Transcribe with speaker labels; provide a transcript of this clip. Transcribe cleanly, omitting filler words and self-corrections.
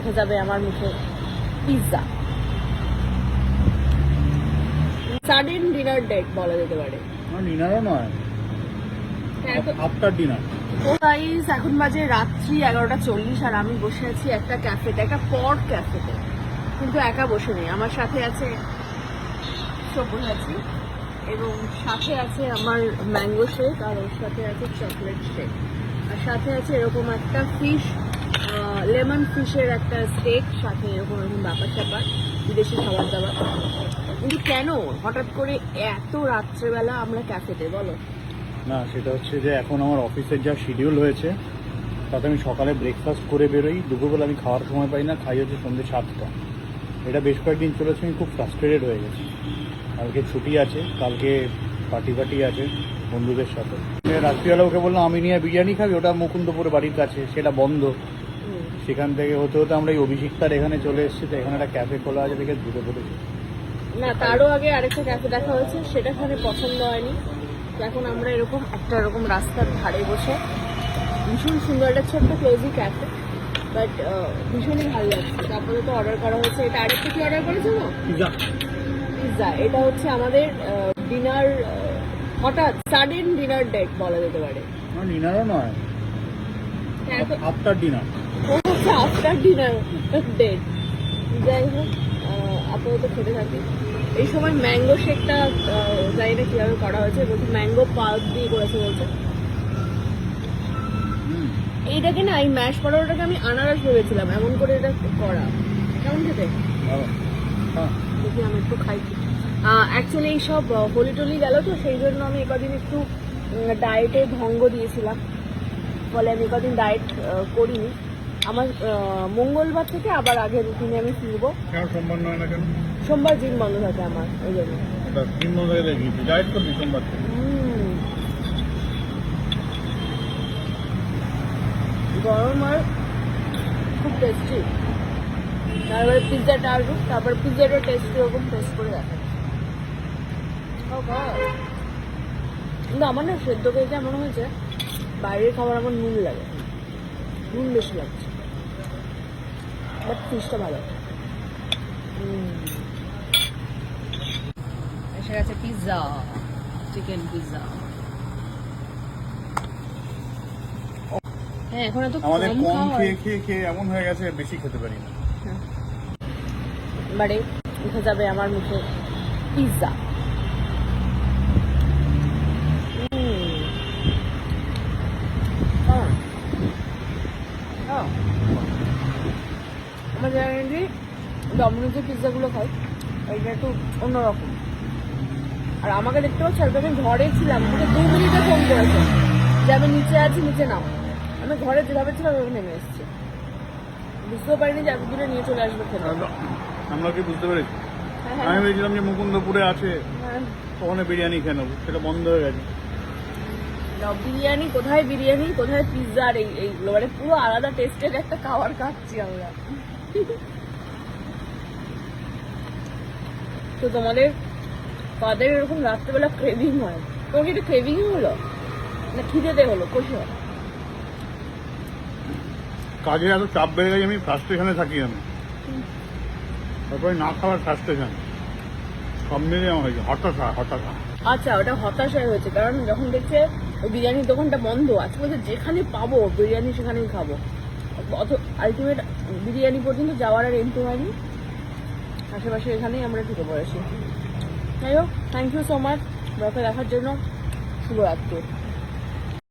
Speaker 1: দেখা যাবে আমার মুখে পিৎজা। সাডেন ডিনার ডেট বলা যেতে পারে।
Speaker 2: ডিনারও নয়, আফটার ডিনার।
Speaker 1: তো গাইস, এখন বাজে রাত্রি 11:40 আর আমি বসে আছি একটা ক্যাফেতে, একটা পড ক্যাফেতে, কিন্তু একা বসে নেই। আমার সাথে আছে সব্যসাচী এবং সাথে আছে আমার ম্যাঙ্গো শেক, আর ওর সাথে আছে চকলেট শেক, আর সাথে আছে এরকম একটা ফিশ, লেমন ফিশের একটা স্টেক, সাথে এরকম এরকম ব্যাপার স্যাপার বিদেশি খাবার দাবার। কিন্তু কেন হঠাৎ করে এত রাত্রেবেলা আমরা ক্যাফেতে বলো?
Speaker 2: না, সেটা হচ্ছে যে এখন আমার অফিসের যা শিডিউল হয়েছে তাতে আমি সকালে ব্রেকফাস্ট করে বেরোই, দুপুরবেলা আমি খাওয়ার সময় পাই না, খাই হচ্ছে সন্ধ্যে 7টা। এটা বেশ কয়েকদিন চলেছে, আমি খুব ফ্রাস্ট্রেটেড হয়ে গেছি। কালকে ছুটি আছে, কালকে পার্টি আছে বন্ধুদের সাথে। রাত্রিবেলা ওকে বললাম আমি নিয়ে বিরিয়ানি খাবি, ওটা মুকুন্দপুরে বাড়ির কাছে, সেটা বন্ধ। সেখান থেকে হতে হতে আমরা এই অভিষিক্তার এখানে চলে এসেছি, তো এখানে একটা ক্যাফে খোলা আছে দেখে ঢুকে পড়েছি।
Speaker 1: না, তারও আগে আরেকটা ক্যাফে দেখা হয়েছে, সেটা এখানে পছন্দ হয়নি। এখন আমরা এরকম একটা এরকম রাস্তার ধারে বসে, ভীষণ সুন্দর একটা ছোট্ট ক্লোজি ক্যাফে, বাট ভীষণই ভালো লাগছে। তারপরে তো অর্ডার করা হয়েছে, এটা আরেকটা কি অর্ডার করেছো? পিৎজা। এটা হচ্ছে আমাদের ডিনার, হঠাৎ সাডেন ডিনার ডেট বলা যেতে পারে।
Speaker 2: ডিনারও নয়, আফটার ডিনার।
Speaker 1: ও হচ্ছে আফটার ডিনার ডেট। যাই হোক, আপাতত খেতে থাকি। এই সময় ম্যাঙ্গো শেকটা জানি না কিভাবে করা হয়েছে, বলছে ম্যাঙ্গো পাল্প দিয়ে করেছে বলছে। এইটাকে না, এই ম্যাশ পরোটাটাকে আমি আনারস ভেবেছিলাম, এমন করে এটা করা কেমন খেতে দেখি। আমি একটু খাই। অ্যাকচুয়ালি এইসব হোলি টোলি গেল তো, সেই জন্য আমি একদিন একটু ডায়েটে ভঙ্গ দিয়েছিলাম, ফলে আমি কদিন ডায়েট করিনি। আমার মঙ্গলবার থেকে আবার আগের রুটিনে আমি ফিরবো।
Speaker 2: সোমবার নয় না কেন?
Speaker 1: সোমবার জিম বন্ধ থাকে আমার, ওই জন্য
Speaker 2: জিম বন্ধ হয়ে গেছে, ডায়েট করবি সোমবার থেকে।
Speaker 1: গরম আর খুব টেস্টি। তারপরে পিৎজাটা আসবো, তারপর পিৎজাটা টেস্ট এরকম টেস্ট করে দেখা। কিন্তু আমার না সেদ্ধ খেয়েছে মনে হয়েছে বাইরের খাবার আমার নুন লাগে, নুন বেশি লাগছে, বাট ফিশটা ভালো। এসে গেছে পিৎজা, চিকেন পিৎজা। হ্যাঁ, এখন এত
Speaker 2: আমাদের
Speaker 1: কম
Speaker 2: কম
Speaker 1: খাওয়া হয়,
Speaker 2: খেয়ে খেয়ে এমন হয়ে গেছে বেশি খেতে পারি না।
Speaker 1: এবারে দেখা যাবে আমার মুখে পিৎজা। আমার জানি ডমিনোজের পিৎজাগুলো খাই, এটা একটু অন্যরকম। আর আমাকে দেখতে পাচ্ছি, আর আমি ঘরে ছিলাম, আমাকে 2 মিনিটে ফোন করেছে যে আমি নিচে আছি, নিচে নাম। আমি ঘরে যেভাবে ছিলাম ওভাবে নেমে এসেছি, বুঝতেও পারিনি যে এত দূরে নিয়ে চলে আসবে খেতে।
Speaker 2: আমরা কি বুঝতে পেরেছি?
Speaker 1: হ্যাঁ,
Speaker 2: আমি ভেবেছিলাম যে মুকুন্দপুরে আছে, ওখানে বিরিয়ানি খেয়ে নেবো, সেটা বন্ধ হয়ে গেছে।
Speaker 1: বিরিয়ানি কোথায়, বিরিয়ানি কোথায়, পিৎজা, আর এইগুলো মানে পুরো আলাদা টেস্টের একটা খাবার খাচ্ছি আমরা। তো তোমাদের কাদের এরকম রাত্রেবেলা ক্রেভিং হয়? তোমার কি এটা ক্রেভিং হলো না খিদেতে হলো? কোথায়
Speaker 2: কাজে এত চাপ বেড়ে গেছে, আমি ফ্রাস্ট্রেশনে থাকি। আমি তারপরে না খাওয়ার ফ্রাস্ট্রেশন সব মিলিয়ে আমার হয়েছে হতাশা।
Speaker 1: আচ্ছা, ওটা হতাশায় হয়েছে, কারণ যখন দেখছে ওই বিরিয়ানির দোকানটা বন্ধ আছে, বলছে যেখানে পাবো বিরিয়ানি সেখানেই খাবো। অত আলটিমেট বিরিয়ানি পর্যন্ত যাওয়ার আর এন্টু হয়নি, আশেপাশে এখানেই আমরা ঢুকে পড়েছি। যাই হোক, থ্যাংক ইউ সো মাচ ব্লগে দেখার জন্য। শুভরাত্রি।